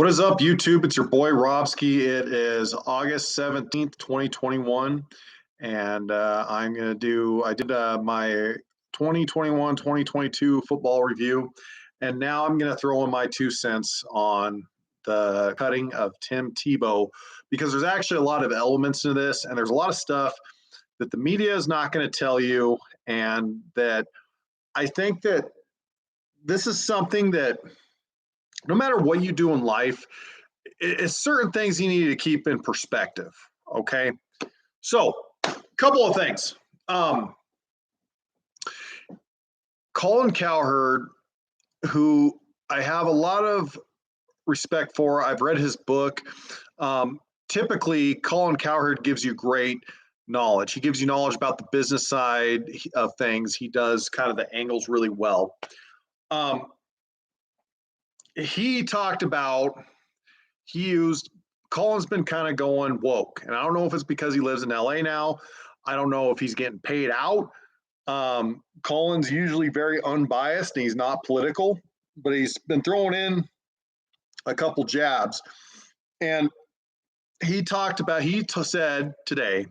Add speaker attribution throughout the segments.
Speaker 1: What is up, YouTube? It's your boy Robski. It is August 17th, 2021, and I did my 2021-2022 football review, and now I'm going to throw in my 2 cents on the cutting of Tim Tebow because there's actually a lot of elements to this, and there's a lot of stuff that the media is not going to tell you, and that I think that this is something that no matter what you do in life, it's certain things you need to keep in perspective. Okay. So, a couple of things. Colin Cowherd, who I have a lot of respect for, I've read his book. Typically, Colin Cowherd gives you great knowledge. He gives you knowledge about the business side of things. He does kind of the angles really well. He talked about Colin's been kind of going woke, and I don't know if it's because he lives in LA now. I don't know if he's getting paid out. Colin's usually very unbiased and he's not political, but he's been throwing in a couple jabs. And he said today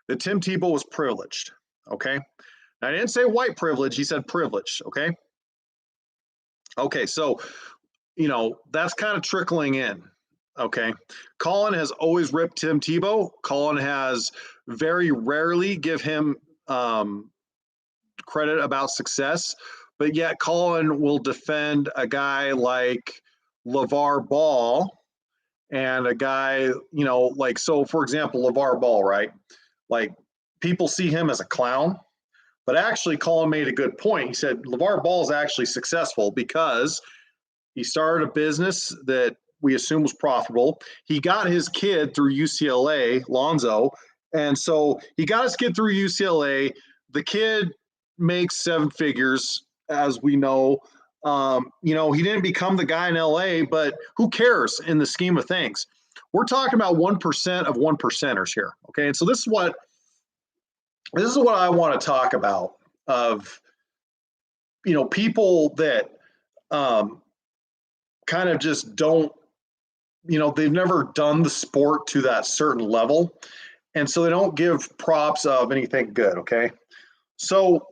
Speaker 1: that Tim Tebow was privileged. Okay. Now, I didn't say white privilege. He said privileged. Okay. Okay. So, that's kind of trickling in. Okay. Colin has always ripped Tim Tebow. Colin has very rarely give him credit about success, but yet Colin will defend a guy like LeVar Ball and a guy, so for example, LeVar Ball, right? Like people see him as a clown, but actually Colin made a good point. He said LeVar Ball is actually successful because he started a business that we assume was profitable. He got his kid through UCLA, Lonzo. And so he got his kid through UCLA. The kid makes 7 figures, as we know. He didn't become the guy in LA, but who cares in the scheme of things? We're talking about 1% of 1%ers here. Okay. And so this is what I want to talk about of, people that, kind of just don't, they've never done the sport to that certain level. And so they don't give props of anything good. Okay. So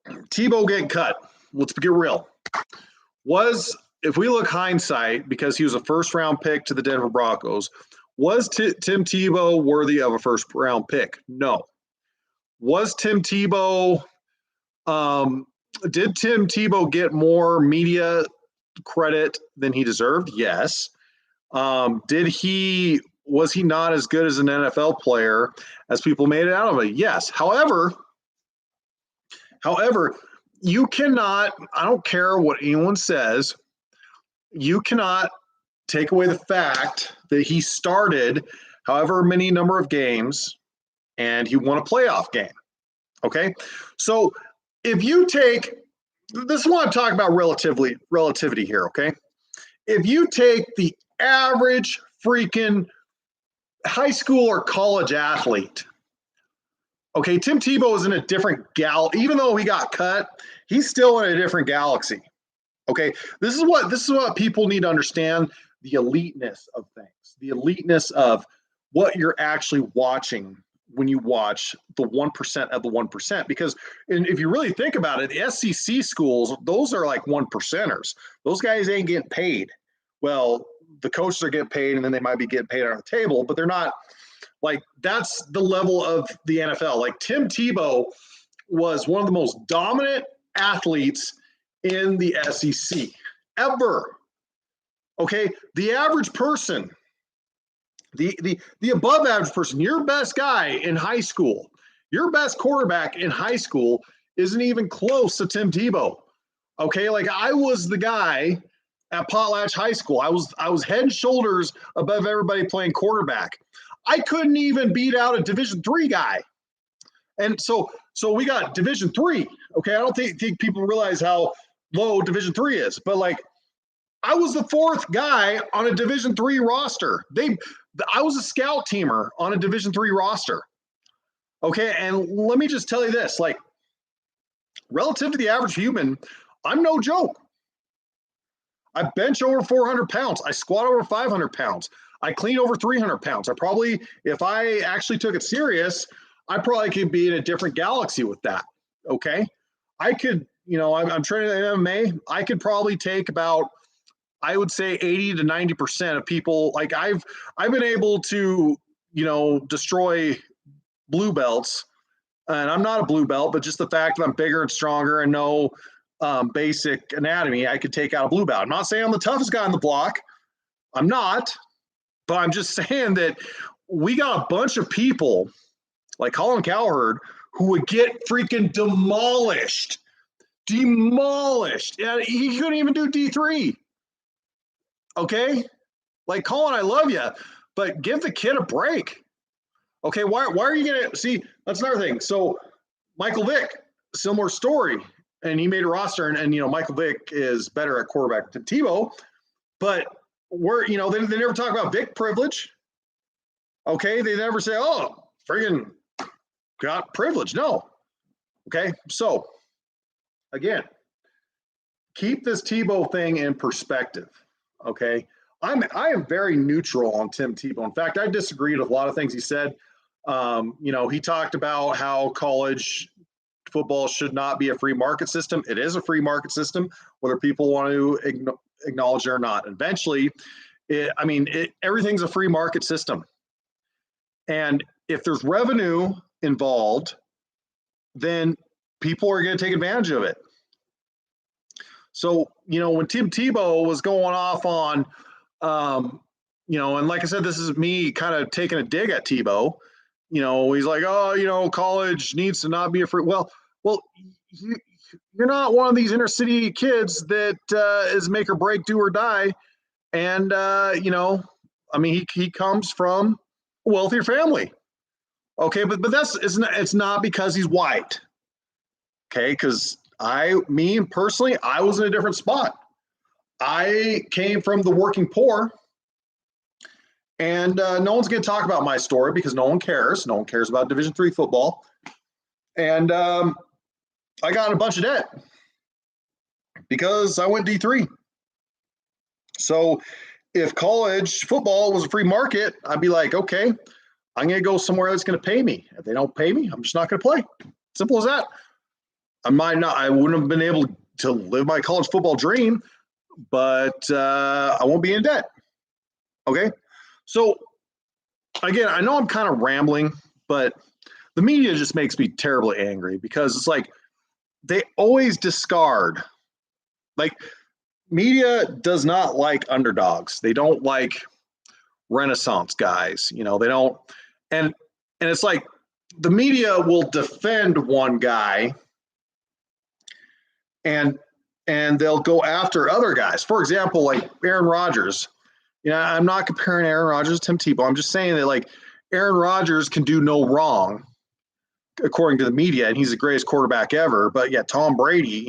Speaker 1: Tebow getting cut, let's get real. If we look hindsight, because he was a first round pick to the Denver Broncos, was Tim Tebow worthy of a first round pick? No. Was Tim Tebow, did Tim Tebow get more media credit than he deserved? Yes. Was he not as good as an NFL player as people made it out of it? Yes. However, you cannot, I don't care what anyone says, you cannot take away the fact that he started however many number of games and he won a playoff game. Okay. So if you take, this is what I'm talking about relativity here, okay? If you take the average freaking high school or college athlete, okay, Tim Tebow is in a different even though he got cut, he's still in a different galaxy. Okay, this is what people need to understand: the eliteness of things, the eliteness of what you're actually watching when you watch the 1% of the 1%, because if you really think about it, the SEC schools, those are like 1%ers. Those guys ain't getting paid. Well, the coaches are getting paid, and then they might be getting paid on the table, but they're not like, that's the level of the NFL. Like Tim Tebow was one of the most dominant athletes in the SEC ever. Okay, the average person, the above average person, your best guy in high school, your best quarterback in high school isn't even close to Tim Tebow. Okay, like I was the guy at Potlatch High School. I was head and shoulders above everybody playing quarterback. I couldn't even beat out a Division III guy. And so we got Division III. Okay, I don't think people realize how low Division III is, but like I was the 4th guy on a Division III roster. I was a scout teamer on a Division III roster. Okay, and let me just tell you this, like relative to the average human, I'm no joke. I bench over 400 pounds. I squat over 500 pounds. I clean over 300 pounds. I probably, if I actually took it serious, I probably could be in a different galaxy with that. Okay. I could, I'm training in MMA. I could probably take about, I would say 80 to 90% of people. Like I've been able to, destroy blue belts, and I'm not a blue belt, but just the fact that I'm bigger and stronger and know basic anatomy, I could take out a blue belt. I'm not saying I'm the toughest guy on the block. I'm not, but I'm just saying that we got a bunch of people like Colin Cowherd who would get freaking demolished. And he couldn't even do D3. Okay? Like, Colin, I love you, but give the kid a break. Okay, why are you going to – see, that's another thing. So Michael Vick, similar story, and he made a roster, and Michael Vick is better at quarterback than Tebow, but they never talk about Vick privilege. Okay, they never say, oh, friggin' got privilege. No. Okay, so again, keep this Tebow thing in perspective. Okay, I am very neutral on Tim Tebow. In fact, I disagreed with a lot of things he said. He talked about how college football should not be a free market system. It is a free market system, whether people want to acknowledge it or not. Eventually, everything's a free market system. And if there's revenue involved, then people are going to take advantage of it. So, when Tim Tebow was going off on, and like I said, this is me kind of taking a dig at Tebow. He's like, oh, college needs to not be a free. Well, you're not one of these inner city kids that is make or break, do or die. And, he comes from a wealthier family. Okay, but it's not because he's white. Okay, because personally, I was in a different spot. I came from the working poor, and no one's going to talk about my story because no one cares. No one cares about Division III football. And I got in a bunch of debt because I went D3. So if college football was a free market, I'd be like, okay, I'm going to go somewhere that's going to pay me. If they don't pay me, I'm just not going to play. Simple as that. I wouldn't have been able to live my college football dream, but I won't be in debt. Okay. So again, I know I'm kind of rambling, but the media just makes me terribly angry because it's like they always discard. Like, media does not like underdogs. They don't like Renaissance guys. They don't. And it's like the media will defend one guy and they'll go after other guys. For example, like Aaron Rodgers. I'm not comparing Aaron Rodgers to Tim Tebow. I'm just saying that, like, Aaron Rodgers can do no wrong, according to the media, and he's the greatest quarterback ever. But yeah, Tom Brady,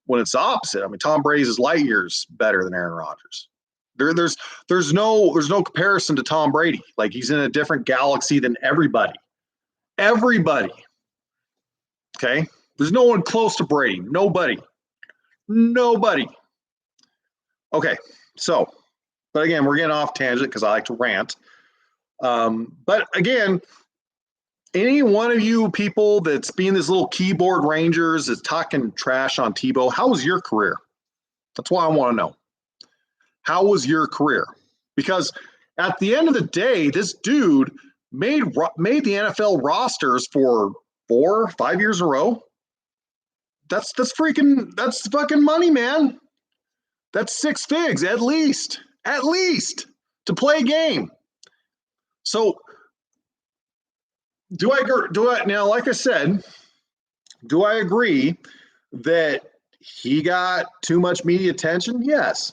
Speaker 1: when it's the opposite. Tom Brady's is light years better than Aaron Rodgers. There's no comparison to Tom Brady. Like, he's in a different galaxy than everybody. Everybody. Okay? There's no one close to Brady. Nobody. Okay, so, but again, we're getting off tangent because I like to rant. But again, any one of you people that's being this little keyboard rangers that's talking trash on Tebow, how was your career? That's what I want to know. How was your career? Because at the end of the day, this dude made the NFL rosters for 4 or 5 years in a row. That's fucking money, man. That's 6 figs at least to play a game. So do I now, like I said, do I agree that he got too much media attention? Yes.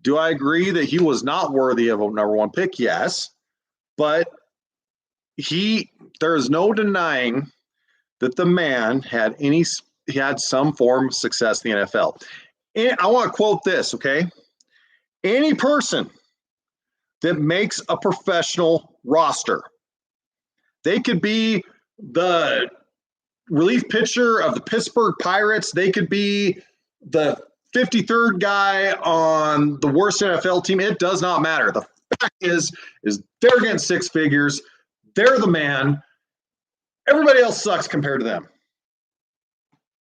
Speaker 1: Do I agree that he was not worthy of a number 1 pick? Yes. But there is no denying that the man had some form of success in the NFL. And I want to quote this, okay? Any person that makes a professional roster, they could be the relief pitcher of the Pittsburgh Pirates. They could be the 53rd guy on the worst NFL team. It does not matter. The fact is they're getting six figures. They're the man. Everybody else sucks compared to them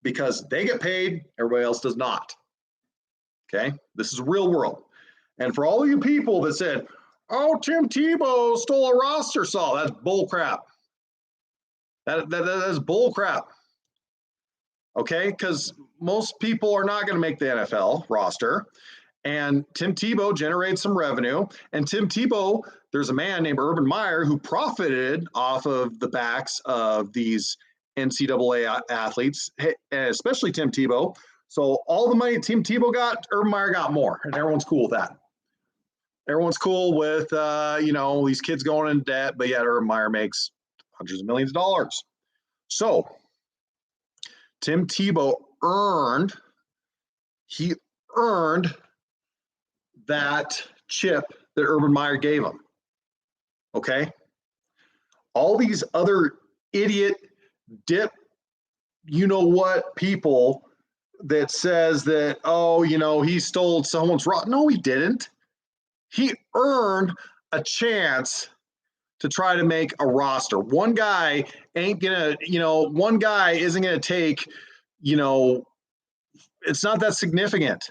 Speaker 1: because they get paid. Everybody else does not. Okay? This is real world. And for all of you people that said, oh, Tim Tebow stole a roster saw, that's bull crap. That is bull crap. Okay? Because most people are not going to make the NFL roster. And Tim Tebow generated some revenue. And Tim Tebow, there's a man named Urban Meyer who profited off of the backs of these NCAA athletes, especially Tim Tebow. So all the money Tim Tebow got, Urban Meyer got more. And everyone's cool with that. Everyone's cool with, these kids going in debt, but yet Urban Meyer makes hundreds of millions of dollars. So Tim Tebow earned that chip that Urban Meyer gave him. Okay? All these other idiot dip, you-know-what people that says that, he stole someone's rock. No, he didn't. He earned a chance to try to make a roster. One guy isn't going to take, it's not that significant.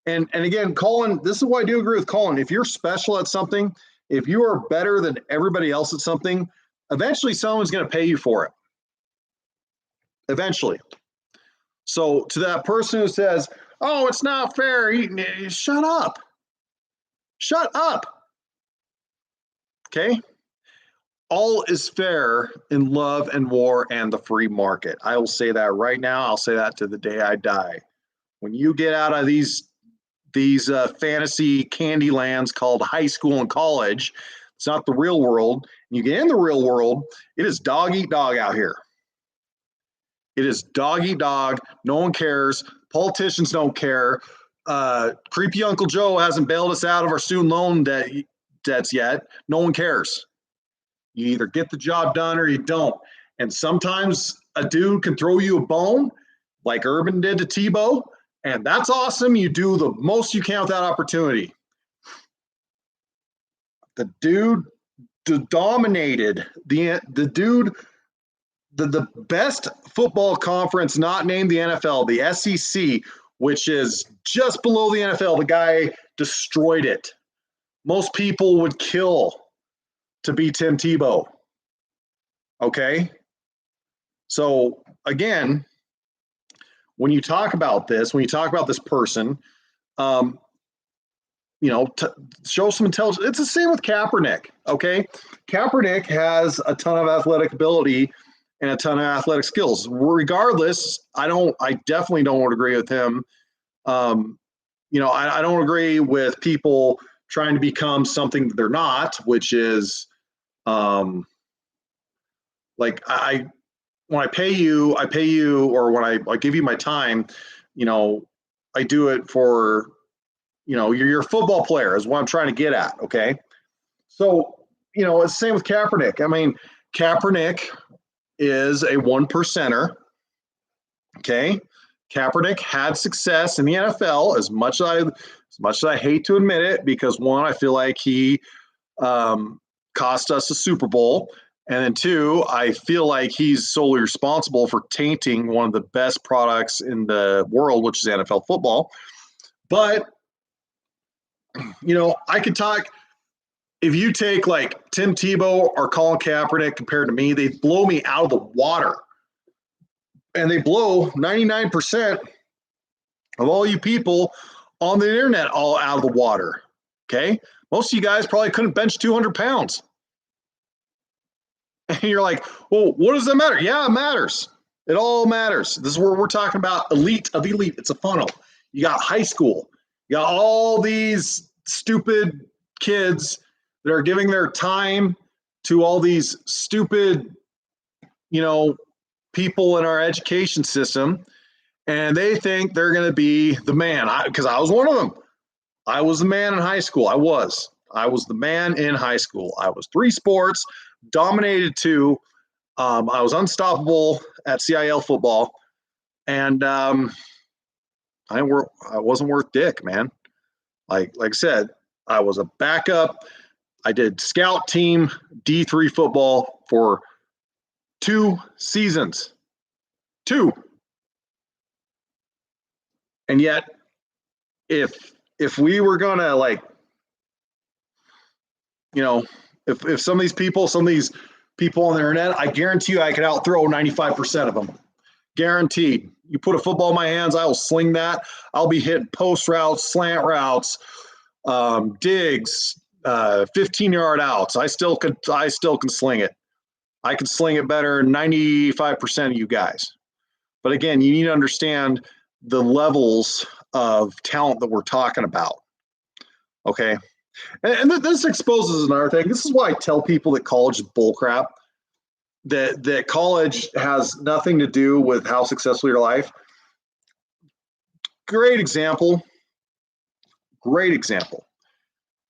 Speaker 1: And again, Colin, this is what I do agree with Colin. If you're special at something, if you are better than everybody else at something, eventually someone's going to pay you for it. Eventually. So to that person who says, oh, it's not fair, shut up. Shut up. Okay? All is fair in love and war and the free market. I will say that right now. I'll say that to the day I die. When you get out of these fantasy candy lands called high school and college, it's not the real world. And you get in the real world, it is dog eat dog out here. It is dog eat dog. No one cares. Politicians don't care. Creepy Uncle Joe hasn't bailed us out of our student loan debts yet. No one cares. You either get the job done or you don't. And sometimes a dude can throw you a bone like Urban did to Tebow, and that's awesome. You do the most you can with that opportunity. The dude dominated the best football conference not named the NFL, the SEC, which is just below the NFL. The guy destroyed it. Most people would kill to be Tim Tebow. Okay? So, again, when you talk about this person, show some intelligence. It's the same with Kaepernick, okay? Kaepernick has a ton of athletic ability and a ton of athletic skills. Regardless, I definitely don't agree with him. I don't agree with people trying to become something that they're not, which is when I pay you, or when I give you my time, I do it for, you're a football player is what I'm trying to get at. Okay. So, it's the same with Kaepernick. I mean, Kaepernick is a 1%er. Okay. Kaepernick had success in the NFL as much as I hate to admit it, because one, I feel like he cost us a Super Bowl. And then two, I feel like he's solely responsible for tainting one of the best products in the world, which is NFL football. But, I could talk, if you take like Tim Tebow or Colin Kaepernick compared to me, they blow me out of the water. And they blow 99% of all you people on the internet all out of the water. Okay? Most of you guys probably couldn't bench 200 pounds. And you're like, well, what does that matter? Yeah, it matters. It all matters. This is where we're talking about elite of elite. It's a funnel. You got high school. You got all these stupid kids that are giving their time to all these stupid, people in our education system, and they think they're going to be the man. Because I was one of them. I was the man in high school. I was the man in high school. I was 3 sports, dominated 2. I was unstoppable at CIL football. And I wasn't worth dick, man. Like I said, I was a backup. I did scout team D3 football for 2 seasons. 2. And yet, if we were gonna like, you know, if some of these people on the internet, I guarantee you I could outthrow 95% of them. Guaranteed. You put a football in my hands, I will sling that. I'll be hitting post routes, slant routes, digs, 15-yard outs. I still can sling it. I can sling it better than 95% of you guys. But again, you need to understand the levels of talent that we're talking about. Okay. And this exposes another thing. This is why I tell people that college is bullcrap, that college has nothing to do with how successful your life. Great example.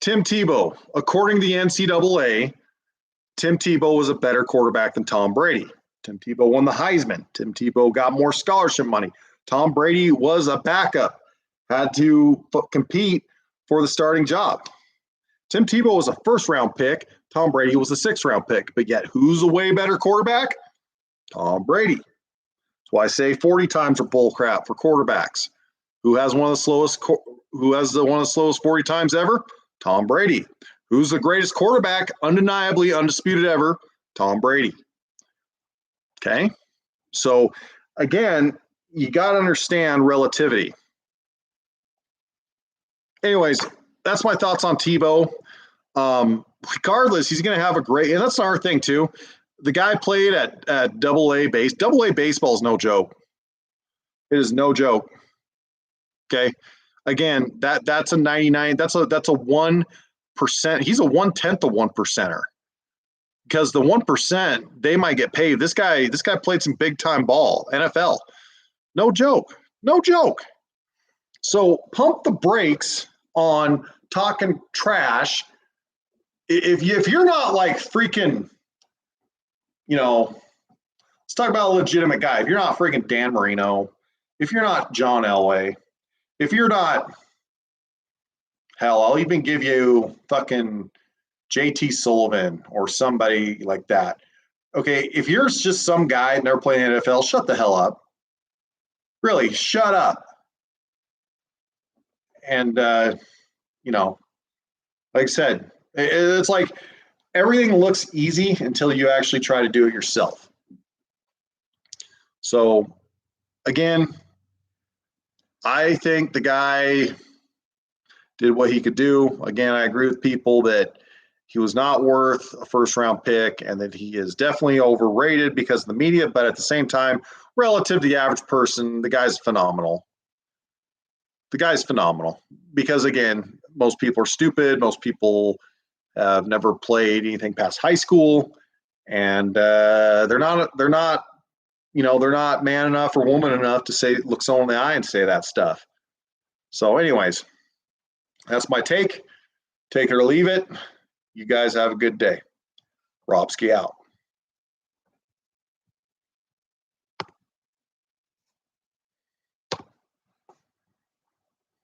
Speaker 1: Tim Tebow. According to the NCAA, Tim Tebow was a better quarterback than Tom Brady. Tim Tebow won the Heisman. Tim Tebow got more scholarship money. Tom Brady was a backup, had to compete for the starting job. Tim Tebow was a first-round pick. Tom Brady was a sixth-round pick. But yet, who's a way better quarterback? Tom Brady. That's why I say 40 times are bull crap for quarterbacks. Who has one of the slowest 40 times ever? Tom Brady. Who's the greatest quarterback, undeniably, undisputed ever? Tom Brady. Okay? So, again, you got to understand relativity. Anyways, that's my thoughts on Tebow. Regardless, he's going to have a great – and that's another thing, too. The guy played at double-A base. Double-A baseball is no joke. It is no joke. Okay? Again, that's a 99 – that's a 1%. He's a 1/10 of 1%er. Because the 1%, they might get paid. This guy played some big-time ball, NFL. No joke. No joke. So pump the brakes on talking trash. If you're not like freaking, let's talk about a legitimate guy. If you're not freaking Dan Marino, if you're not John Elway, if you're not, hell, I'll even give you fucking JT Sullivan or somebody like that. Okay, if you're just some guy and never playing NFL, shut the hell up. Really, shut up. And, like I said, it's like everything looks easy until you actually try to do it yourself. So, again, I think the guy did what he could do. Again, I agree with people that he was not worth a first-round pick and that he is definitely overrated because of the media, but at the same time, relative to the average person, the guy's phenomenal. Because, again, most people are stupid. Most people have never played anything past high school, and they're not man enough or woman enough to look someone in the eye and say that stuff. So, anyways, that's my take. Take it or leave it. You guys have a good day. Robski out.